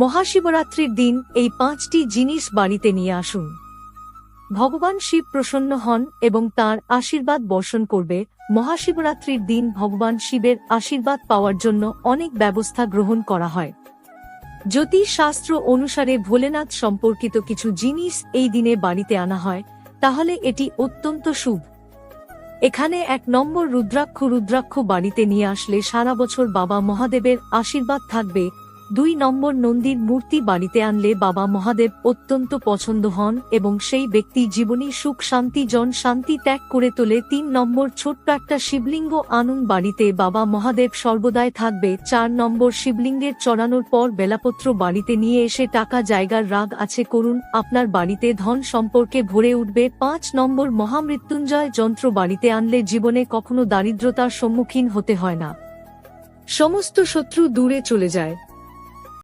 মহাশিবরাত্রির দিন এই 5টি জিনিস বাড়িতে নিয়ে আসুন। ভগবান শিব প্রসন্ন হন এবং তাঁর আশীর্বাদ বর্ষণ করবে। মহাশিবরাত্রির দিন ভগবান শিবের আশীর্বাদ পাওয়ার জন্য অনেক ব্যবস্থা গ্রহণ করা হয়। জ্যোতিষ শাস্ত্র অনুসারে ভোলেনাথ সম্পর্কিত কিছু জিনিস এই দিনে বাড়িতে আনা হয়, তাহলে এটি অত্যন্ত শুভ। এখানে 1 নম্বর রুদ্রাক্ষ বাড়িতে নিয়ে আসলে সারা বছর বাবা মহাদেবের আশীর্বাদ থাকবে। 2 নম্বর নন্দীর মূর্তি বাড়িতে আনলে বাবা মহাদেব অত্যন্ত পছন্দ হন এবং সেই ব্যক্তি জীবনী সুখ শান্তি জন শান্তি ত্যাগ করে তোলে। 3 নম্বর ছোট্ট একটা শিবলিঙ্গ আনুন বাড়িতে, বাবা মহাদেব সর্বদাই থাকবে। 4 নম্বর শিবলিঙ্গের চড়ানোর পর বেলাপত্র বাড়িতে নিয়ে এসে টাকা জায়গার রাগ আছে করুন, আপনার বাড়িতে ধন সম্পর্কে ভরে উঠবে। 5 নম্বর মহামৃত্যুঞ্জয় যন্ত্র বাড়িতে আনলে জীবনে কখনো দারিদ্রতার সম্মুখীন হতে হয় না, সমস্ত শত্রু দূরে চলে যায়।